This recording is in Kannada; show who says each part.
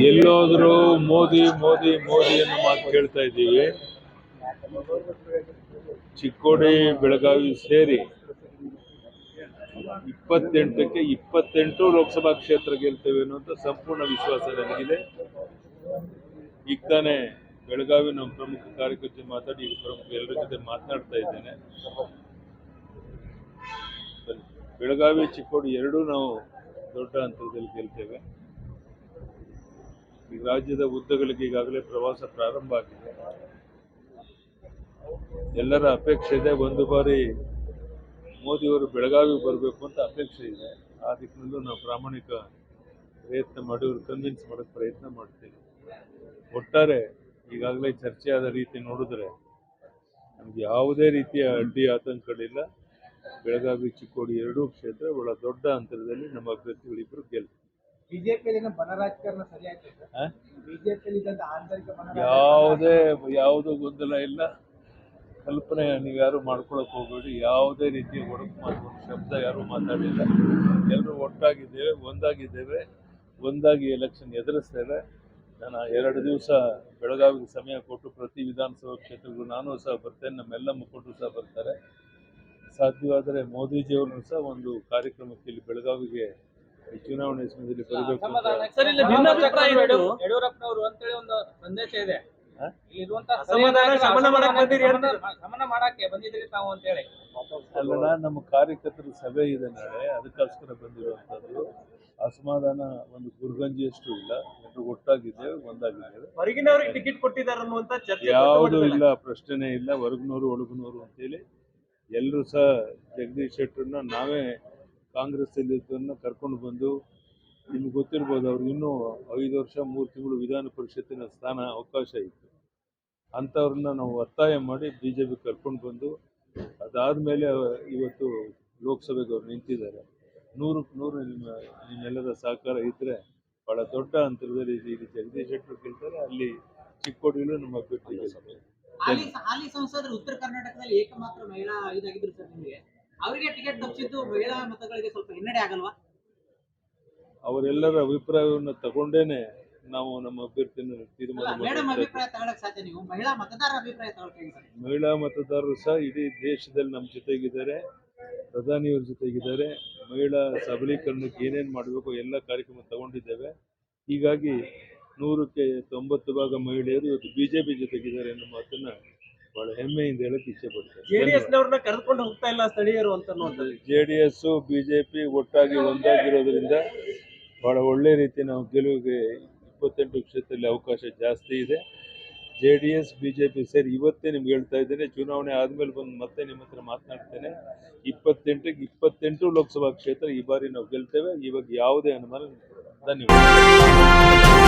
Speaker 1: ಎಲ್ಲೋದ್ರು ಮೋದಿ ಮೋದಿ ಮೋದಿ ಅನ್ನೋ ಮಾತು ಕೇಳ್ತಾ ಇದ್ದೀವಿ. ಚಿಕ್ಕೋಡಿ ಬೆಳಗಾವಿ ಸೇರಿ 28ಕ್ಕೆ 28 ಲೋಕಸಭಾ ಕ್ಷೇತ್ರ ಗೆಲ್ತೇವೆ ಅನ್ನುವಂಥ ಸಂಪೂರ್ಣ ವಿಶ್ವಾಸ ನನಗಿದೆ. ಈಗ ತಾನೇ ಬೆಳಗಾವಿ ನಮ್ಮ ಪ್ರಮುಖ ಕಾರ್ಯಕರ್ತೆ ಮಾತಾಡಿ ಈಗ ಪ್ರಮುಖ ಎಲ್ಲರ ಜೊತೆ ಮಾತನಾಡ್ತಾ ಇದ್ದೇನೆ. ಬೆಳಗಾವಿ ಚಿಕ್ಕೋಡಿ ಎರಡೂ ನಾವು ದೊಡ್ಡ ಅಂತರದಲ್ಲಿ ಗೆಲ್ತೇವೆ. ಈಗ ರಾಜ್ಯದ ಉದ್ದಗಲಿಗೆ ಈಗಾಗಲೇ ಪ್ರವಾಸ ಪ್ರಾರಂಭ ಆಗಿದೆ. ಎಲ್ಲರ ಅಪೇಕ್ಷೆ ಇದೆ, ಒಂದು ಬಾರಿ ಮೋದಿಯವರು ಬೆಳಗಾವಿ ಬರಬೇಕು ಅಂತ ಅಪೇಕ್ಷೆ ಇದೆ. ಆ ದಿಕ್ಕಿನಲ್ಲೂ ನಾವು ಪ್ರಾಮಾಣಿಕ ಪ್ರಯತ್ನ ಮಾಡಿ ಅವ್ರು ಕನ್ವಿನ್ಸ್ ಮಾಡೋಕ್ಕೆ ಪ್ರಯತ್ನ ಮಾಡ್ತೇವೆ. ಒಟ್ಟಾರೆ ಈಗಾಗಲೇ ಚರ್ಚೆ ಆದ ರೀತಿ ನೋಡಿದ್ರೆ ನಮ್ಗೆ ಯಾವುದೇ ರೀತಿಯ ಅಡ್ಡಿ ಆತಂಕಗಳಿಲ್ಲ. ಬೆಳಗಾವಿ ಚಿಕ್ಕೋಡಿ ಎರಡೂ ಕ್ಷೇತ್ರ ಬಹಳ ದೊಡ್ಡ ಅಂತರದಲ್ಲಿ ನಮ್ಮ ಅಭ್ಯರ್ಥಿಗಳಿಬ್ಬರು ಗೆಲ್ತಾರೆ. ಯಾವುದೂ ಗೊಂದಲ ಇಲ್ಲ, ಕಲ್ಪನೆ ನೀವು ಯಾರು ಮಾಡ್ಕೊಳಕ್ ಹೋಗಬೇಡಿ. ಯಾವುದೇ ರೀತಿಯ ಒಡಕು ಮಾತು ಶಬ್ದ ಯಾರೂ ಮಾತಾಡಿಲ್ಲ. ಎಲ್ಲರೂ ಒಟ್ಟಾಗಿದ್ದೇವೆ, ಒಂದಾಗಿ ಎಲೆಕ್ಷನ್ ಎದುರಿಸ್ತೇವೆ. ನಾನು 2 ದಿವಸ ಬೆಳಗಾವಿಗೆ ಸಮಯ ಕೊಟ್ಟು ಪ್ರತಿ ವಿಧಾನಸಭಾ ಕ್ಷೇತ್ರಗಳು ನಾನು ಸಹ ಬರ್ತೇನೆ, ನಮ್ಮೆಲ್ಲ ಮುಖಂಡರು ಸಹ ಬರ್ತಾರೆ. ಸಾಧ್ಯವಾದರೆ ಮೋದಿಜಿಯವ್ರನ್ನು ಸಹ ಒಂದು ಕಾರ್ಯಕ್ರಮಕ್ಕೆ ಇಲ್ಲಿ ಬೆಳಗಾವಿಗೆ ಚುನಾವಣೆ ಸಮಯದಲ್ಲಿ ಬರಬೇಕು.
Speaker 2: ಯಡಿಯೂರಪ್ಪನವರು ಅಂತೇಳಿ ಒಂದು ಸಂದೇಶ ಇದೆ.
Speaker 1: ಅಲ್ಲ, ನಮ್ಮ ಕಾರ್ಯಕರ್ತರ ಸಭೆ ಇದೆ ನಾಳೆ, ಅದಕ್ಕೋಸ್ಕರ ಬಂದಿರುವಂತದ್ದು. ಅಸಮಾಧಾನ ಒಂದು ಗುರ್ಗಂಜಿಯಷ್ಟು ಇಲ್ಲ. ಎಲ್ಲರೂ ಒಟ್ಟಾಗಿದ್ದೇವೆ, ಒಂದಾಗಿದ್ದೇವೆ.
Speaker 2: ಹೊರಗಿನವರಿಗೆ ಟಿಕೆಟ್ ಕೊಟ್ಟಿದ್ದಾರೆ ಅನ್ನುವಂತ ಚರ್ಚೆ
Speaker 1: ಯಾವುದೂ ಇಲ್ಲ, ಪ್ರಶ್ನೆನೇ ಇಲ್ಲ. ಹೊರಗಿನವರು ಒಳಗಿನವರು ಅಂತೇಳಿ ಎಲ್ಲರೂ ಸಹ ಜಗದೀಶ್ ಶೆಟ್ಟರ್ನ ನಾವೇ ಕಾಂಗ್ರೆಸ್ ಇದ್ದನ್ನು ಕರ್ಕೊಂಡು ಬಂದು, ನಿಮ್ಗೆ ಗೊತ್ತಿರ್ಬೋದು, ಅವ್ರು ಇನ್ನೂ 5 ವರ್ಷ 3 ತಿಂಗಳು ವಿಧಾನ ಪರಿಷತ್ತಿನ ಸ್ಥಾನ ಅವಕಾಶ ಇತ್ತು. ಅಂಥವ್ರನ್ನ ನಾವು ಒತ್ತಾಯ ಮಾಡಿ BJP ಕರ್ಕೊಂಡು ಬಂದು, ಅದಾದಮೇಲೆ ಇವತ್ತು ಲೋಕಸಭೆಗೆ ಅವ್ರು ನಿಂತಿದ್ದಾರೆ. 100ಕ್ಕೆ 100 ನಿಮ್ಮೆಲ್ಲರ ಸಹಕಾರ ಇದ್ದರೆ ಬಹಳ ದೊಡ್ಡ ಅಂತರದಲ್ಲಿ ಇಲ್ಲಿ ಜಗದೀಶ್ ಶೆಟ್ಟರ್ ಗೆಲ್ತಾರೆ. ಅಲ್ಲಿ ಚಿಕ್ಕೋಡಿಯಲ್ಲೂ ನಮ್ಮ ಅಭ್ಯರ್ಥಿ ಗೆಲ್ತಾರೆ.
Speaker 3: ಹಾಲಿ ಸಂಸದರು ಉತ್ತರ ಕರ್ನಾಟಕದಲ್ಲಿ ಏಕಮಾತ್ರ ಮಹಿಳಾ ಇದಾಗಿದ್ರು ಸರ್, ನಿಮಗೆ ಅವರಿಗೆ ಟಿಕೆಟ್ ತಪ್ಪಿಸಿದ್ದು ಮಹಿಳಾ ಮತಗಳಿಗೆ ಸ್ವಲ್ಪ ಹಿನ್ನಡೆ ಆಗಲ್ವಾ?
Speaker 1: ಅವರೆಲ್ಲರ ಅಭಿಪ್ರಾಯವನ್ನು ತಗೊಂಡೇನೆ ನಾವು ನಮ್ಮ ಅಭ್ಯರ್ಥಿಯನ್ನು ತೀರ್ಮಾನ
Speaker 3: ಮಾಡ್ತೀವಿ. ಮಹಿಳಾ
Speaker 1: ಮತದಾರರು ಸಹ ಇಡೀ ದೇಶದಲ್ಲಿ ನಮ್ಮ ಜೊತೆಗಿದ್ದಾರೆ, ಪ್ರಧಾನಿಯವ್ರ ಜೊತೆಗಿದ್ದಾರೆ. ಮಹಿಳಾ ಸಬಲೀಕರಣಕ್ಕೆ ಏನೇನು ಮಾಡಬೇಕು ಎಲ್ಲ ಕಾರ್ಯಕ್ರಮ ತಗೊಂಡಿದ್ದೇವೆ. ಹೀಗಾಗಿ 100ಕ್ಕೆ 90 ಭಾಗ ಮಹಿಳೆಯರು ಇವತ್ತು BJP ಜೊತೆಗಿದ್ದಾರೆ ಅನ್ನೋ ಮಾತನ್ನ ಬಹಳ ಹೆಮ್ಮೆಯಿಂದ ಹೇಳಕ್ ಇಚ್ಛೆ ಪಡ್ತಾರೆ.
Speaker 2: ಕರೆದುಕೊಂಡು ಹೋಗ್ತಾ ಇಲ್ಲ ಸ್ಥಳೀಯರು ಅಂತ.
Speaker 1: JDS BJP ಒಟ್ಟಾಗಿ ಒಂದಾಗಿರೋದ್ರಿಂದ ಬಹಳ ಒಳ್ಳೆ ರೀತಿ ನಾವು ಗೆಲುವಿಗೆ 28 ಕ್ಷೇತ್ರದಲ್ಲಿ ಅವಕಾಶ ಜಾಸ್ತಿ ಇದೆ. JDS BJP ಸೇರಿ ಇವತ್ತೇ ನಿಮ್ಗೆ ಹೇಳ್ತಾ ಇದ್ದೇನೆ, ಚುನಾವಣೆ ಆದ್ಮೇಲೆ ಬಂದು ಮತ್ತೆ ನಿಮ್ಮ ಹತ್ರ ಮಾತನಾಡ್ತೇನೆ. 28ಕ್ಕೆ 28 ಲೋಕಸಭಾ ಕ್ಷೇತ್ರ ಈ ಬಾರಿ ನಾವು ಗೆಲ್ತೇವೆ. ಇವಾಗ ಯಾವುದೇ ಅನುಮಾನ. ಧನ್ಯವಾದ.